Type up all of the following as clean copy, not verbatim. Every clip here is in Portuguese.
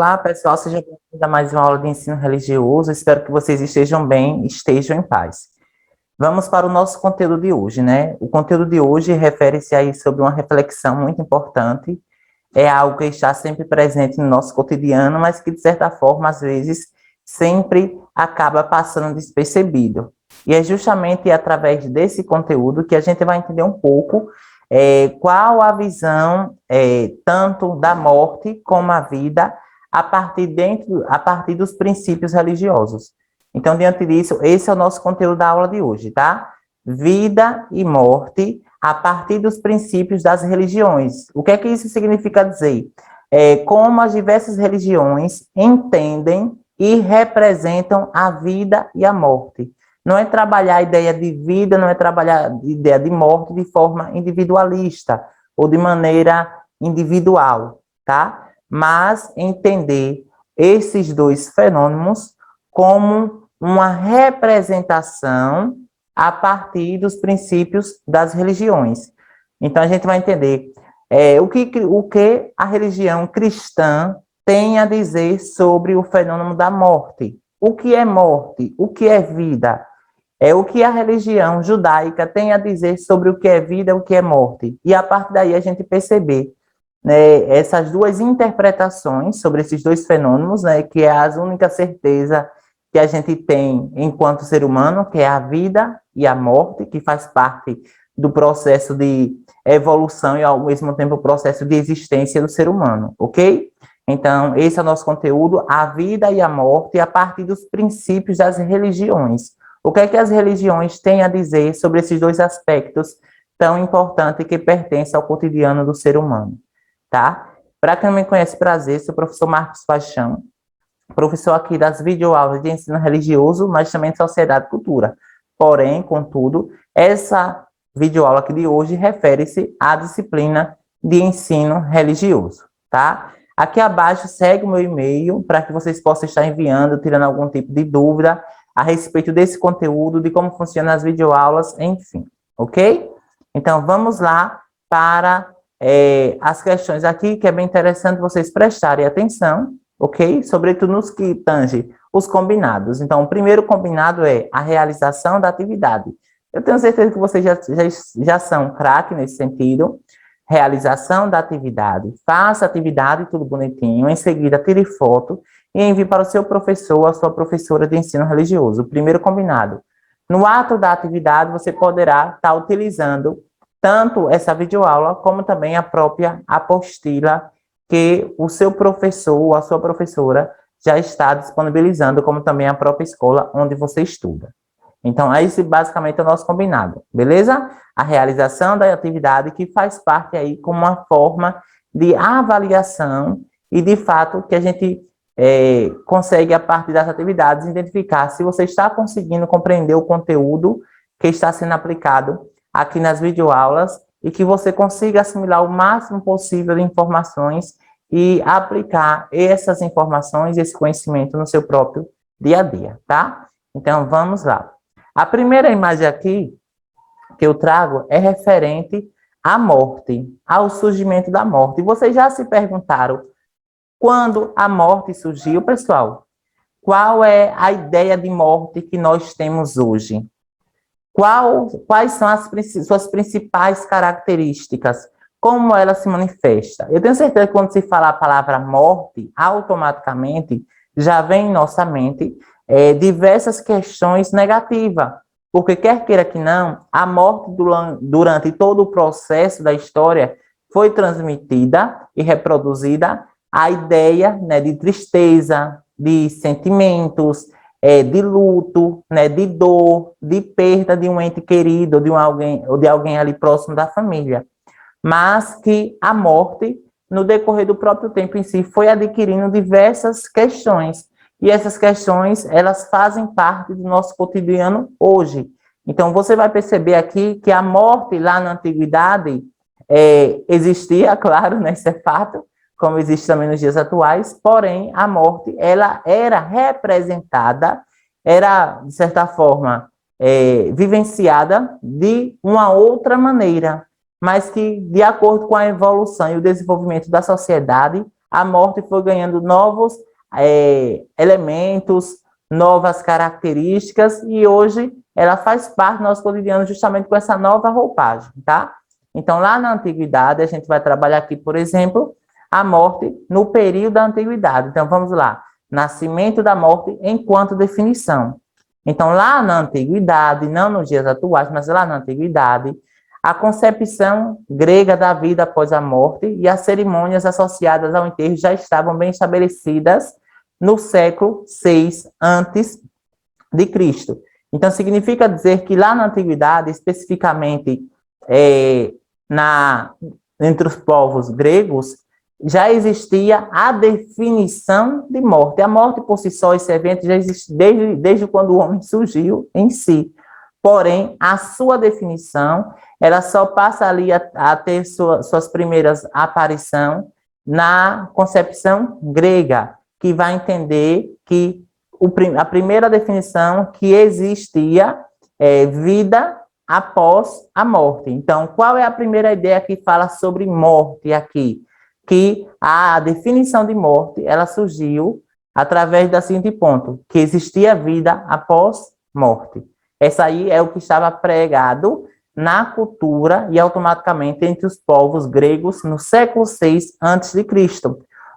Olá, pessoal, sejam bem-vindos a mais uma aula de ensino religioso. Espero que vocês estejam bem, estejam em paz. Vamos para o nosso conteúdo de hoje, né? O conteúdo de hoje refere-se aí sobre uma reflexão muito importante. É algo que está sempre presente no nosso cotidiano, mas que, de certa forma, às vezes, sempre acaba passando despercebido. E é justamente através desse conteúdo que a gente vai entender um pouco qual a visão tanto da morte como a vida a partir dos princípios religiosos. Então, diante disso, esse é o nosso conteúdo da aula de hoje, tá? Vida e morte a partir dos princípios das religiões. O que é que isso significa dizer? Como as diversas religiões entendem e representam a vida e a morte. Não é trabalhar a ideia de vida, não é trabalhar a ideia de morte de forma individualista ou de maneira individual, tá? Mas entender esses dois fenômenos como uma representação a partir dos princípios das religiões. Então, a gente vai entender o que a religião cristã tem a dizer sobre o fenômeno da morte. O que é morte? O que é vida? É o que a religião judaica tem a dizer sobre o que é vida e o que é morte. E a partir daí a gente perceber, né, essas duas interpretações sobre esses dois fenômenos, né, que é a única certeza que a gente tem enquanto ser humano, que é a vida e a morte, que faz parte do processo de evolução e, ao mesmo tempo, o processo de existência do ser humano, ok? Então, esse é o nosso conteúdo, a vida e a morte, a partir dos princípios das religiões. O que é que as religiões têm a dizer sobre esses dois aspectos tão importantes que pertencem ao cotidiano do ser humano, tá? Para quem não me conhece, prazer, sou o professor Marcos Paixão, professor aqui das videoaulas de ensino religioso, mas também de sociedade e cultura. Porém, contudo, essa videoaula aqui de hoje refere-se à disciplina de ensino religioso, tá? Aqui abaixo segue o meu e-mail para que vocês possam estar enviando, tirando algum tipo de dúvida a respeito desse conteúdo, de como funcionam as videoaulas, enfim, ok? Então, vamos lá para as questões aqui, que é bem interessante vocês prestarem atenção, ok? Sobretudo nos que tange os combinados. Então, o primeiro combinado é a realização da atividade. Eu tenho certeza que vocês já são craque nesse sentido. Realização da atividade. Faça a atividade, tudo bonitinho. Em seguida, tire foto e envie para o seu professor ou a sua professora de ensino religioso. O primeiro combinado. No ato da atividade, você poderá estar utilizando tanto essa videoaula, como também a própria apostila que o seu professor ou a sua professora já está disponibilizando, como também a própria escola onde você estuda. Então, esse basicamente é o nosso combinado, beleza? A realização da atividade que faz parte aí como uma forma de avaliação e, de fato, que a gente consegue, a partir das atividades, identificar se você está conseguindo compreender o conteúdo que está sendo aplicado aqui nas videoaulas e que você consiga assimilar o máximo possível de informações e aplicar essas informações, esse conhecimento no seu próprio dia a dia, tá? Então, vamos lá. A primeira imagem aqui que eu trago é referente à morte, ao surgimento da morte. E vocês já se perguntaram quando a morte surgiu, pessoal? Qual é a ideia de morte que nós temos hoje? Quais são as suas principais características? Como ela se manifesta? Eu tenho certeza que quando se fala a palavra morte, automaticamente já vem em nossa mente diversas questões negativas. Porque quer queira que não, a morte durante todo o processo da história foi transmitida e reproduzida a ideia, né, de tristeza, de sentimentos, de luto, né, de dor, de perda de um ente querido, ou de alguém ali próximo da família. Mas que a morte, no decorrer do próprio tempo em si, foi adquirindo diversas questões. E essas questões, elas fazem parte do nosso cotidiano hoje. Então, você vai perceber aqui que a morte lá na antiguidade existia, claro, né, isso é fato, como existe também nos dias atuais, porém, a morte, ela era representada, era, de certa forma, vivenciada de uma outra maneira, mas que, de acordo com a evolução e o desenvolvimento da sociedade, a morte foi ganhando novos elementos, novas características, e hoje ela faz parte do nosso cotidiano justamente com essa nova roupagem, tá? Então, lá na antiguidade, a gente vai trabalhar aqui, por exemplo, a morte no período da antiguidade. Então, vamos lá. Nascimento da morte enquanto definição. Então, lá na antiguidade, não nos dias atuais, mas lá na antiguidade, a concepção grega da vida após a morte e as cerimônias associadas ao enterro já estavam bem estabelecidas no século VI antes de Cristo. Então, significa dizer que lá na antiguidade, especificamente entre os povos gregos, já existia a definição de morte. A morte por si só, esse evento já existe desde quando o homem surgiu em si. Porém, a sua definição, ela só passa ali a ter suas primeiras aparições na concepção grega, que vai entender que a primeira definição que existia vida após a morte. Então, qual é a primeira ideia que fala sobre morte aqui? Que a definição de morte, ela surgiu através da seguinte ponto, que existia vida após morte. Essa aí é o que estava pregado na cultura e automaticamente entre os povos gregos no século VI a.C.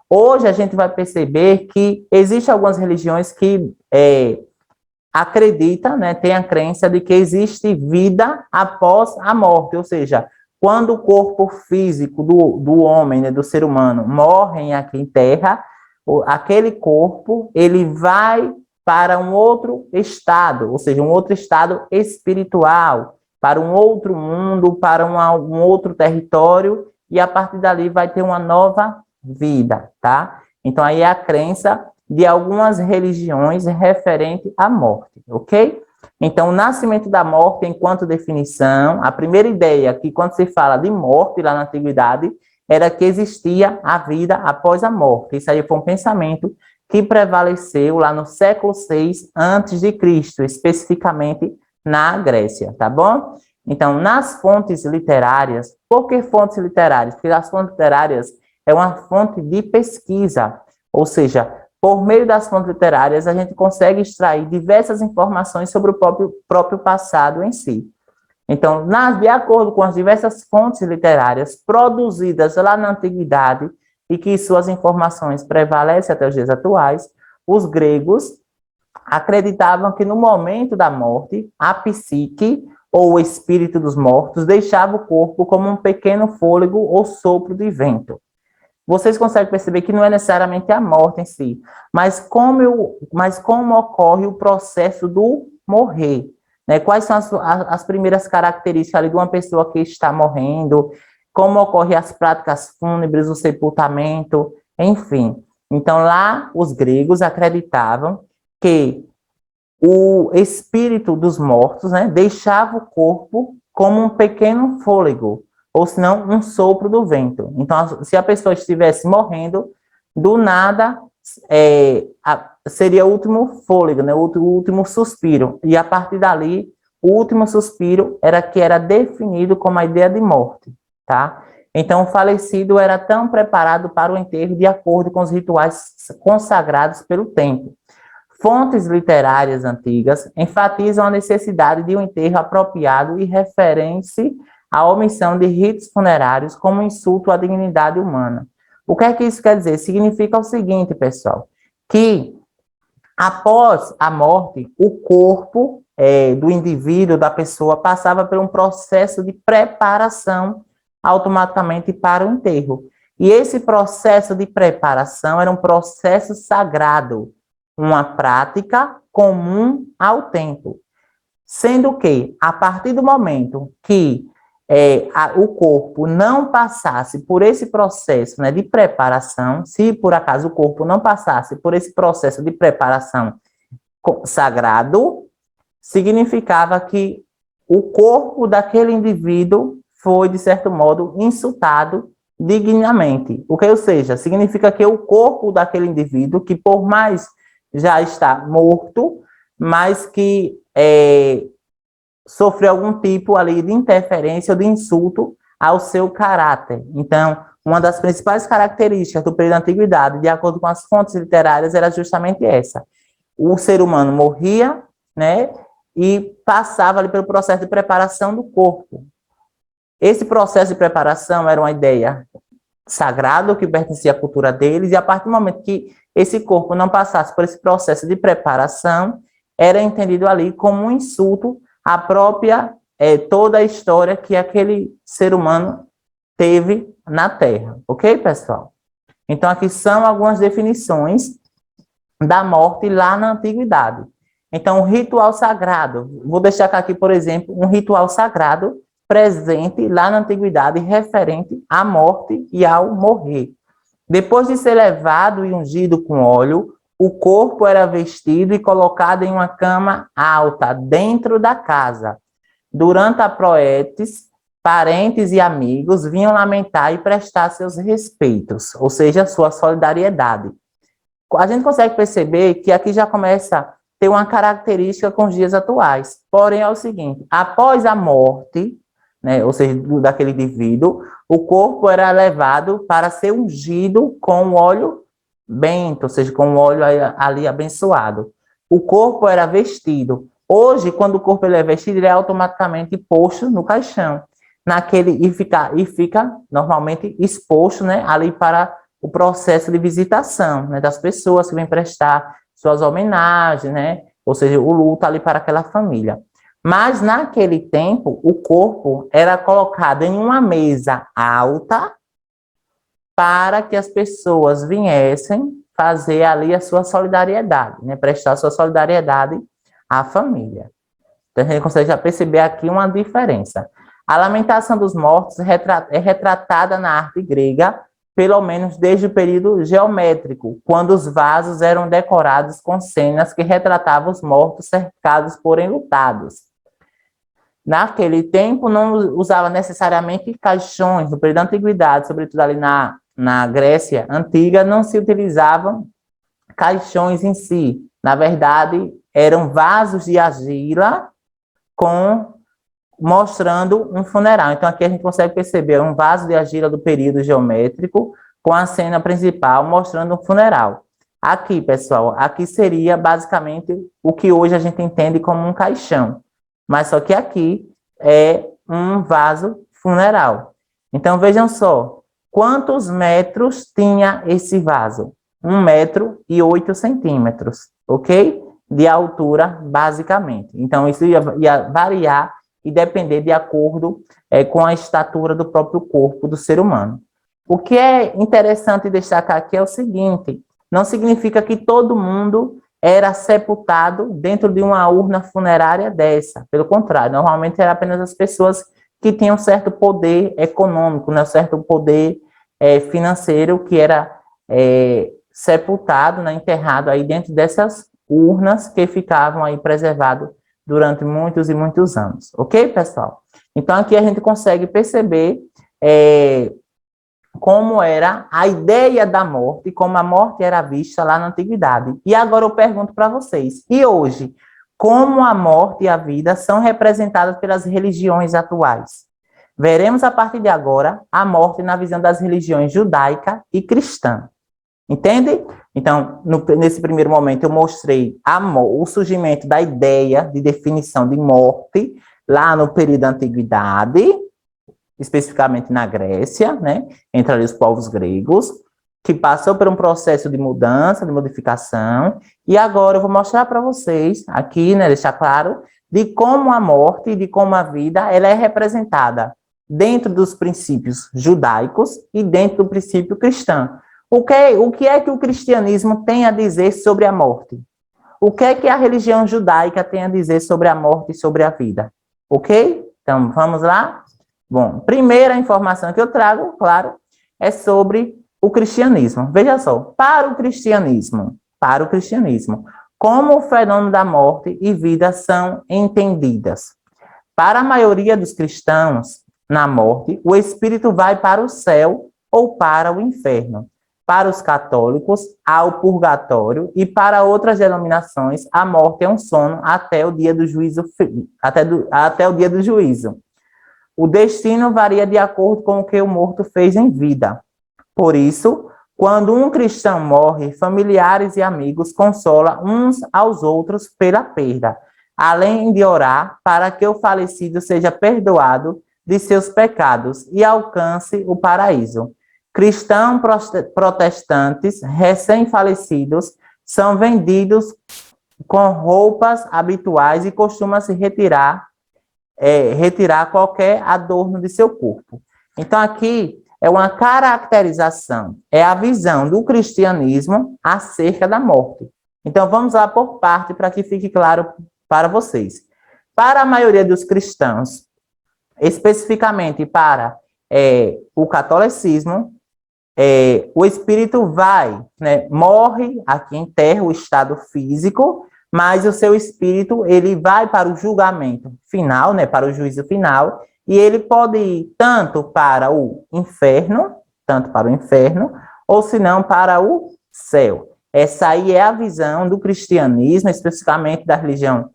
Hoje a gente vai perceber que existem algumas religiões que acreditam, né, tem a crença de que existe vida após a morte, ou seja, quando o corpo físico do homem, né, do ser humano, morre aqui em terra, aquele corpo, ele vai para um outro estado, ou seja, um outro estado espiritual, para um outro mundo, para um outro território, e a partir dali vai ter uma nova vida, tá? Então, aí é a crença de algumas religiões referente à morte, ok? Então, o nascimento da morte enquanto definição, a primeira ideia que quando se fala de morte lá na antiguidade, era que existia a vida após a morte. Isso aí foi um pensamento que prevaleceu lá no século VI a.C., especificamente na Grécia, tá bom? Então, nas fontes literárias, por que fontes literárias? Porque as fontes literárias é uma fonte de pesquisa, ou seja, por meio das fontes literárias, a gente consegue extrair diversas informações sobre o próprio passado em si. Então, de acordo com as diversas fontes literárias produzidas lá na antiguidade e que suas informações prevalecem até os dias atuais, os gregos acreditavam que no momento da morte, a psique, ou o espírito dos mortos, deixava o corpo como um pequeno fôlego ou sopro de vento. Vocês conseguem perceber que não é necessariamente a morte em si, mas como ocorre o processo do morrer, né? Quais são as primeiras características ali de uma pessoa que está morrendo, como ocorrem as práticas fúnebres, o sepultamento, enfim. Então, lá, os gregos acreditavam que o espírito dos mortos, né, deixava o corpo como um pequeno fôlego, ou senão um sopro do vento. Então, se a pessoa estivesse morrendo, do nada seria o último fôlego, né, o último suspiro. E a partir dali, o último suspiro era definido como a ideia de morte, tá? Então, o falecido era tão preparado para o enterro de acordo com os rituais consagrados pelo tempo. Fontes literárias antigas enfatizam a necessidade de um enterro apropriado e referem-se à omissão de ritos funerários como insulto à dignidade humana. O que é que isso quer dizer? Significa o seguinte, pessoal, que após a morte, o corpo do indivíduo, da pessoa, passava por um processo de preparação automaticamente para o enterro. E esse processo de preparação era um processo sagrado, uma prática comum ao tempo. Sendo que, a partir do momento que o corpo não passasse por esse processo, né, de preparação, se por acaso o corpo não passasse por esse processo de preparação sagrado, significava que o corpo daquele indivíduo foi, de certo modo, insultado dignamente. Ou seja, significa que o corpo daquele indivíduo, que por mais já está morto, mas que sofreu algum tipo ali de interferência ou de insulto ao seu caráter. Então, uma das principais características do período da antiguidade, de acordo com as fontes literárias, era justamente essa. O ser humano morria, né, e passava ali pelo processo de preparação do corpo. Esse processo de preparação era uma ideia sagrada que pertencia à cultura deles, e a partir do momento que esse corpo não passasse por esse processo de preparação, era entendido ali como um insulto à própria, toda a história que aquele ser humano teve na Terra. Ok, pessoal? Então, aqui são algumas definições da morte lá na antiguidade. Então, o ritual sagrado, vou deixar aqui, por exemplo, um ritual sagrado presente lá na antiguidade referente à morte e ao morrer. Depois de ser levado e ungido com óleo, o corpo era vestido e colocado em uma cama alta dentro da casa. Durante a proetes, parentes e amigos vinham lamentar e prestar seus respeitos, ou seja, sua solidariedade. A gente consegue perceber que aqui já começa a ter uma característica com os dias atuais. Porém, é o seguinte, após a morte, né, ou seja, daquele indivíduo, o corpo era levado para ser ungido com o óleo bento, ou seja, com o óleo ali abençoado. O corpo era vestido. Hoje, quando o corpo ele é vestido, ele é automaticamente posto no caixão, e fica normalmente exposto, né, ali para o processo de visitação, né, das pessoas que vêm prestar suas homenagens, né, ou seja, o luto ali para aquela família. Mas, naquele tempo, o corpo era colocado em uma mesa alta para que as pessoas viessem fazer ali a sua solidariedade, né, prestar sua solidariedade à família. Então, a gente consegue já perceber aqui uma diferença. A lamentação dos mortos é retratada na arte grega, pelo menos desde o período geométrico, quando os vasos eram decorados com cenas que retratavam os mortos cercados por enlutados. Naquele tempo, não usava necessariamente caixões. No período da antiguidade, sobretudo ali na Grécia antiga, não se utilizavam caixões em si. Na verdade, eram vasos de argila mostrando um funeral. Então, aqui a gente consegue perceber um vaso de argila do período geométrico com a cena principal mostrando um funeral. Aqui, pessoal, aqui seria basicamente o que hoje a gente entende como um caixão. Mas só que aqui é um vaso funeral. Então, vejam só, quantos metros tinha esse vaso? 1,08 m, ok? De altura, basicamente. Então, isso ia variar e depender de acordo com a estatura do próprio corpo do ser humano. O que é interessante destacar aqui é o seguinte, não significa que todo mundo era sepultado dentro de uma urna funerária dessa. Pelo contrário, normalmente eram apenas as pessoas que tinham certo poder econômico, né, certo poder financeiro, que era sepultado, né, enterrado aí dentro dessas urnas que ficavam aí preservadas durante muitos e muitos anos. Ok, pessoal? Então, aqui a gente consegue perceber como era a ideia da morte, como a morte era vista lá na antiguidade. E agora eu pergunto para vocês, e hoje, como a morte e a vida são representadas pelas religiões atuais? Veremos a partir de agora a morte na visão das religiões judaica e cristã. Entende? Então, nesse primeiro momento eu mostrei o surgimento da ideia de definição de morte lá no período da antiguidade, especificamente na Grécia, né, entre ali os povos gregos, que passou por um processo de mudança, de modificação, e agora eu vou mostrar para vocês, aqui, né, deixar claro, de como a morte e de como a vida ela é representada dentro dos princípios judaicos e dentro do princípio cristão. O que é que o cristianismo tem a dizer sobre a morte? O que é que a religião judaica tem a dizer sobre a morte e sobre a vida? Ok? Então, vamos lá? Bom, primeira informação que eu trago, claro, é sobre o cristianismo. Veja só, para o cristianismo, como o fenômeno da morte e vida são entendidas? Para a maioria dos cristãos, na morte, o espírito vai para o céu ou para o inferno. Para os católicos, há o purgatório, e para outras denominações, a morte é um sono até o dia do juízo, até o dia do juízo. o destino varia de acordo com o que o morto fez em vida. Por isso, quando um cristão morre, familiares e amigos consolam uns aos outros pela perda, além de orar para que o falecido seja perdoado de seus pecados e alcance o paraíso. Cristãos protestantes recém-falecidos são vendidos com roupas habituais e costumam se retirar qualquer adorno de seu corpo. Então, aqui é uma caracterização, é a visão do cristianismo acerca da morte. Então, vamos lá por parte para que fique claro para vocês. Para a maioria dos cristãos, especificamente para o catolicismo, o espírito morre aqui em terra, o estado físico, mas o seu espírito ele vai para o julgamento final, para o juízo final, e ele pode ir tanto para o inferno, ou se não para o céu. Essa aí é a visão do cristianismo, especificamente da religião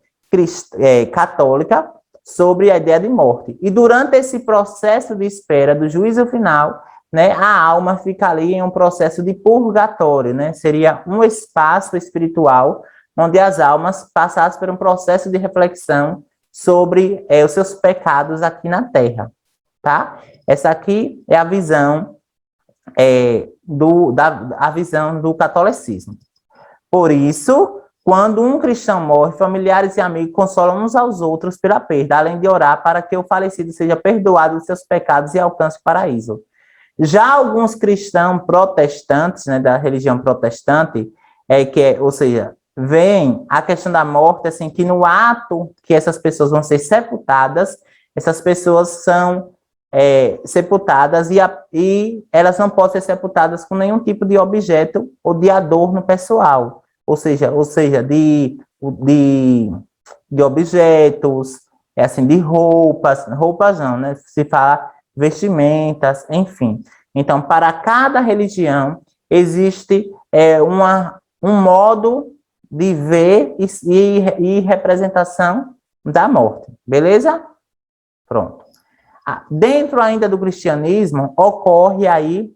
católica, sobre a ideia de morte. E durante esse processo de espera do juízo final, a alma fica ali em um processo de purgatório, seria um espaço espiritual onde as almas passassem por um processo de reflexão sobre os seus pecados aqui na Terra, tá? Essa aqui é a visão a visão do catolicismo. Por isso, quando um cristão morre, familiares e amigos consolam uns aos outros pela perda, além de orar para que o falecido seja perdoado dos seus pecados e alcance o paraíso. Já alguns cristãos protestantes, da religião protestante, ou seja, veem a questão da morte, assim, que no ato que essas pessoas vão ser sepultadas, essas pessoas são sepultadas e elas não podem ser sepultadas com nenhum tipo de objeto ou de adorno pessoal, ou seja, de objetos, assim, de roupas não, se fala vestimentas, enfim. Então, para cada religião, existe um modo de ver e representação da morte, beleza? Pronto. Dentro ainda do cristianismo, ocorre aí,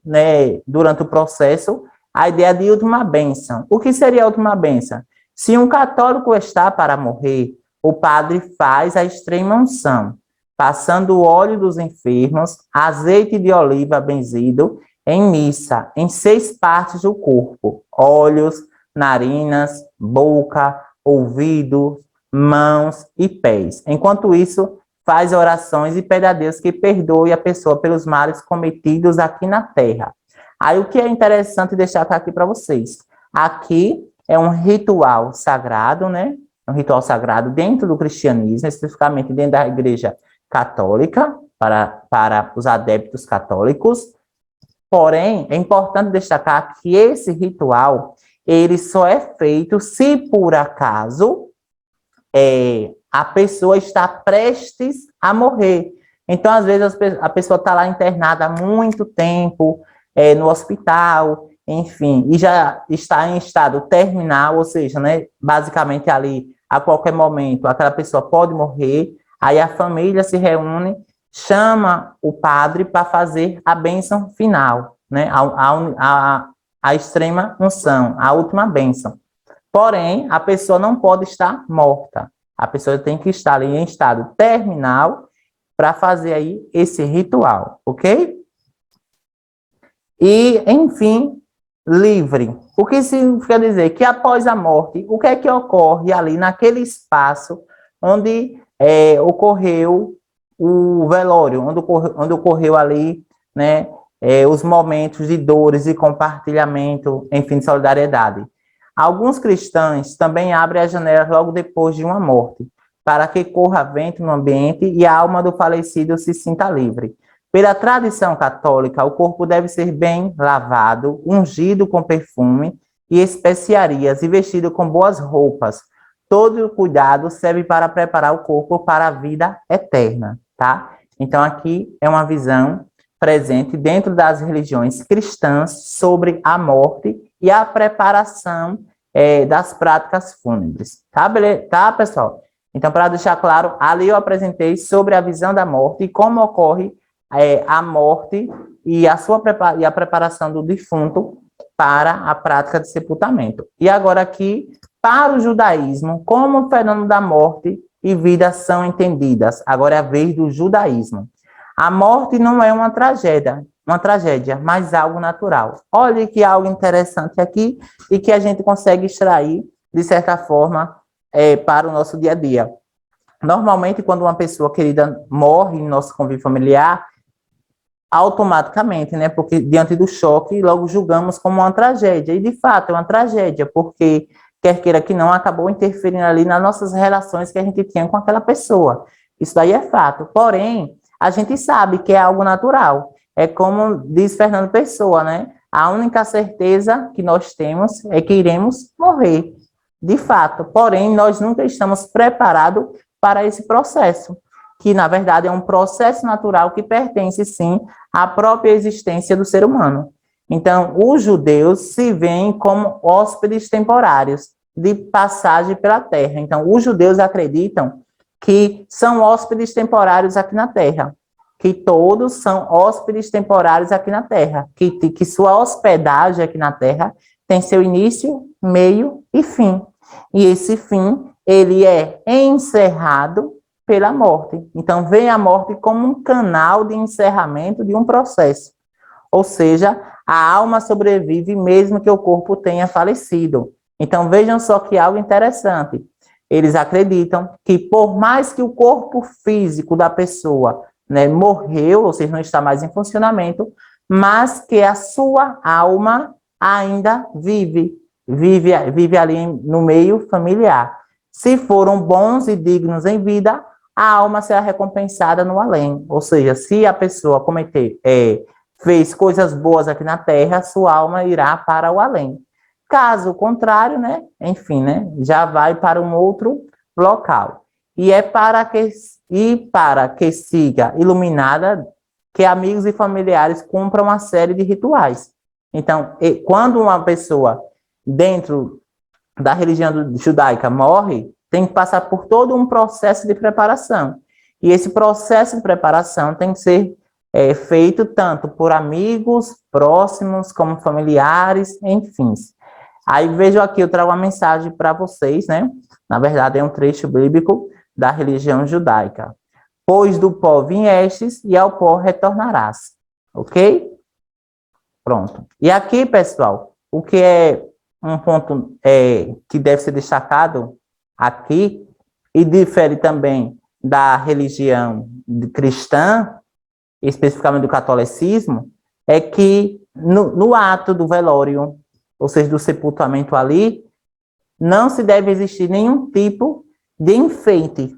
durante o processo, a ideia de última bênção. O que seria a última bênção? Se um católico está para morrer, o padre faz a extrema unção, passando o óleo dos enfermos, azeite de oliva benzido, em missa, em 6 partes do corpo: olhos, narinas, boca, ouvidos, mãos e pés. Enquanto isso, faz orações e pede a Deus que perdoe a pessoa pelos males cometidos aqui na terra. Aí o que é interessante deixar aqui para vocês? Aqui é um ritual sagrado, Um ritual sagrado dentro do cristianismo, especificamente dentro da igreja católica, para os adeptos católicos. Porém, é importante destacar que esse ritual, ele só é feito se por acaso a pessoa está prestes a morrer. Então, às vezes, a pessoa está lá internada há muito tempo, no hospital, enfim, e já está em estado terminal, ou seja, basicamente ali, a qualquer momento, aquela pessoa pode morrer, aí a família se reúne, chama o padre para fazer a bênção final, a extrema unção, a última bênção. Porém, a pessoa não pode estar morta. A pessoa tem que estar ali em estado terminal para fazer aí esse ritual, ok? E, enfim, livre. O que significa dizer? Que após a morte, o que é que ocorre ali naquele espaço onde ocorreu o velório, onde ocorreu ali, os momentos de dores e compartilhamento, enfim, de solidariedade. Alguns cristãos também abrem as janelas logo depois de uma morte, para que corra vento no ambiente e a alma do falecido se sinta livre. Pela tradição católica, o corpo deve ser bem lavado, ungido com perfume e especiarias e vestido com boas roupas. Todo o cuidado serve para preparar o corpo para a vida eterna, tá? Então, aqui é uma visão presente dentro das religiões cristãs sobre a morte e a preparação das práticas fúnebres. Tá, pessoal? Então, para deixar claro, ali eu apresentei sobre a visão da morte e como ocorre a morte e a preparação do defunto para a prática de sepultamento. E agora aqui, para o judaísmo, como o fenômeno da morte e vida são entendidas. Agora é a vez do judaísmo. A morte não é uma tragédia, mas algo natural. Olha que algo interessante aqui e que a gente consegue extrair, de certa forma, para o nosso dia a dia. Normalmente, quando uma pessoa querida morre em nosso convívio familiar, automaticamente, né? Porque diante do choque, logo julgamos como uma tragédia. E, de fato, é uma tragédia, porque, quer queira que não, acabou interferindo ali nas nossas relações que a gente tinha com aquela pessoa. Isso daí é fato. Porém, a gente sabe que é algo natural. É como diz Fernando Pessoa, né? A única certeza que nós temos é que iremos morrer, de fato. Porém, nós nunca estamos preparados para esse processo, que, na verdade, é um processo natural que pertence, sim, à própria existência do ser humano. Então, os judeus se veem como hóspedes temporários de passagem pela terra. Então, os judeus acreditam que são hóspedes temporários aqui na terra, que todos são hóspedes temporários aqui na terra, que sua hospedagem aqui na terra tem seu início, meio e fim. E esse fim, ele é encerrado pela morte. Então, vem a morte como um canal de encerramento de um processo. Ou seja, a alma sobrevive mesmo que o corpo tenha falecido. Então, vejam só que algo interessante. Eles acreditam que, por mais que o corpo físico da pessoa, né, morreu, ou seja, não está mais em funcionamento, mas que a sua alma ainda vive ali no meio familiar. Se foram bons e dignos em vida, a alma será recompensada no além. Ou seja, se a pessoa fez coisas boas aqui na Terra, sua alma irá para o além. Caso contrário, né, enfim, né, já vai para um outro local. E é para que siga iluminada que amigos e familiares cumpram uma série de rituais. Então, quando uma pessoa dentro da religião judaica morre, tem que passar por todo um processo de preparação. E esse processo de preparação tem que ser feito tanto por amigos próximos, como familiares, enfim. Aí vejo aqui, eu trago uma mensagem para vocês, né? Na verdade, é um trecho bíblico da religião judaica. Pois do pó viestes e ao pó retornarás. Ok? Pronto. E aqui, pessoal, o que é um ponto que deve ser destacado aqui, e difere também da religião cristã, especificamente do catolicismo, é que no ato do velório, ou seja, do sepultamento ali, não se deve existir nenhum tipo de enfeite.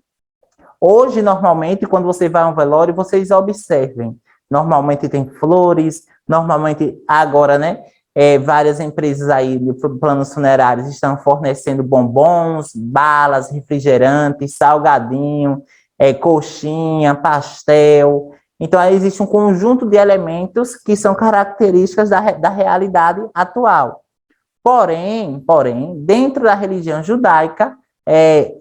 Hoje, normalmente, quando você vai a um velório, vocês observem, normalmente tem flores, normalmente agora, né, várias empresas aí de planos funerários estão fornecendo bombons, balas, refrigerantes, salgadinho, coxinha, pastel. Então, aí existe um conjunto de elementos que são características da realidade atual. Porém, dentro da religião judaica,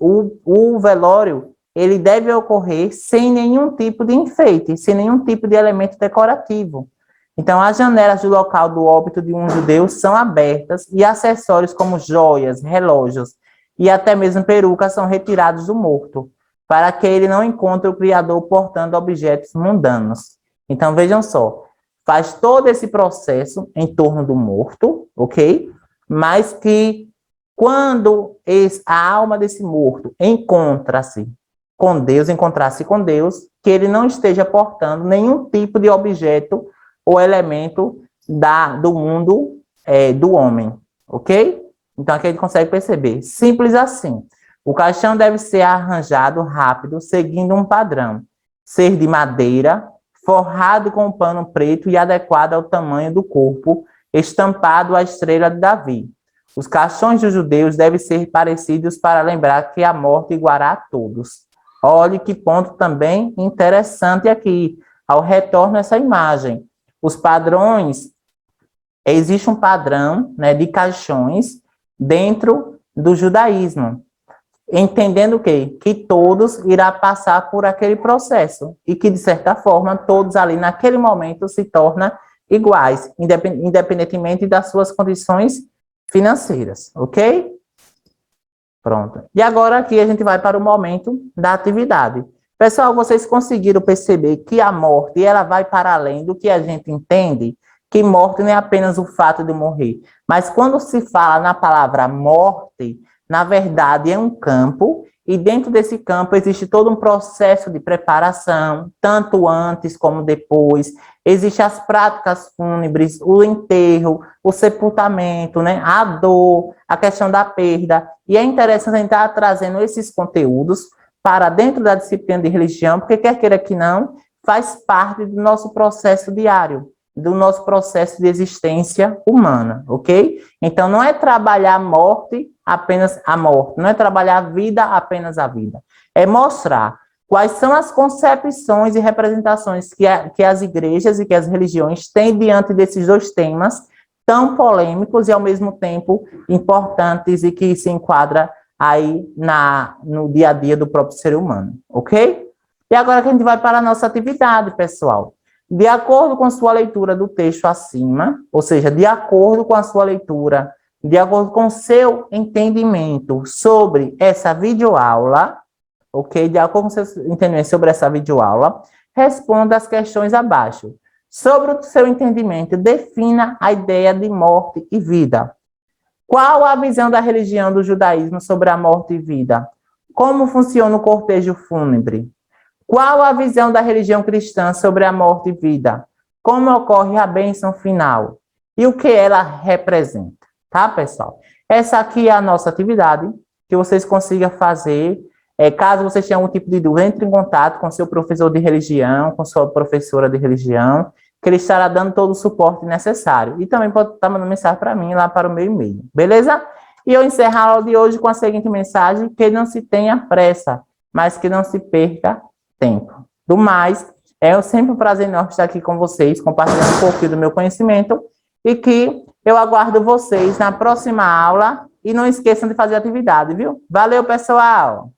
o velório ele deve ocorrer sem nenhum tipo de enfeite, sem nenhum tipo de elemento decorativo. Então, as janelas do local do óbito de um judeu são abertas e acessórios como joias, relógios e até mesmo perucas são retirados do morto, para que ele não encontre o Criador portando objetos mundanos. Então, vejam só, faz todo esse processo em torno do morto, ok? Mas que quando a alma desse morto encontrasse com Deus, que ele não esteja portando nenhum tipo de objeto ou elemento do mundo do homem, ok? Então, aqui a gente consegue perceber. Simples assim. O caixão deve ser arranjado rápido, seguindo um padrão. Ser de madeira, forrado com um pano preto e adequado ao tamanho do corpo, estampado a estrela de Davi. Os caixões dos judeus devem ser parecidos para lembrar que a morte igualará a todos. Olhe que ponto também interessante aqui, ao retorno essa imagem. Os padrões, existe um padrão, né, de caixões dentro do judaísmo. entendendo o quê? Que todos irá passar por aquele processo e que, de certa forma, todos ali naquele momento se tornam iguais, independentemente das suas condições financeiras, ok? Pronto. E agora aqui a gente vai para o momento da atividade. Pessoal, vocês conseguiram perceber que a morte, ela vai para além do que a gente entende? Que morte não é apenas o fato de morrer, mas quando se fala na palavra morte, na verdade é um campo, e dentro desse campo existe todo um processo de preparação, tanto antes como depois. Existem as práticas fúnebres, o enterro, o sepultamento, né? A dor, a questão da perda. E é interessante a gente estar trazendo esses conteúdos para dentro da disciplina de religião, porque quer queira que não, faz parte do nosso processo diário, do nosso processo de existência humana, ok? Então, não é trabalhar a morte, apenas a morte, não é trabalhar a vida, apenas a vida. É mostrar quais são as concepções e representações que as igrejas e que as religiões têm diante desses dois temas tão polêmicos e, ao mesmo tempo, importantes e que se enquadra aí no dia a dia do próprio ser humano, ok? E agora que a gente vai para a nossa atividade, pessoal. De acordo com a sua leitura do texto acima, ou seja, de acordo com a sua leitura, de acordo com o seu entendimento sobre essa videoaula, ok? De acordo com o seu entendimento sobre essa videoaula, responda as questões abaixo. Sobre o seu entendimento, defina a ideia de morte e vida. Qual a visão da religião do judaísmo sobre a morte e vida? Como funciona o cortejo fúnebre? Qual a visão da religião cristã sobre a morte e vida? Como ocorre a bênção final? E o que ela representa? Tá, pessoal? Essa aqui é a nossa atividade, que vocês consigam fazer. Caso vocês tenham algum tipo de dúvida, entre em contato com seu professor de religião, com sua professora de religião, que ele estará dando todo o suporte necessário. E também pode estar mandando mensagem para mim lá para o meu e-mail, beleza? E eu encerro a aula de hoje com a seguinte mensagem: que não se tenha pressa, mas que não se perca tempo. Do mais, é sempre um prazer enorme estar aqui com vocês, compartilhando um pouquinho do meu conhecimento, e que eu aguardo vocês na próxima aula, e não esqueçam de fazer atividade, viu? Valeu, pessoal!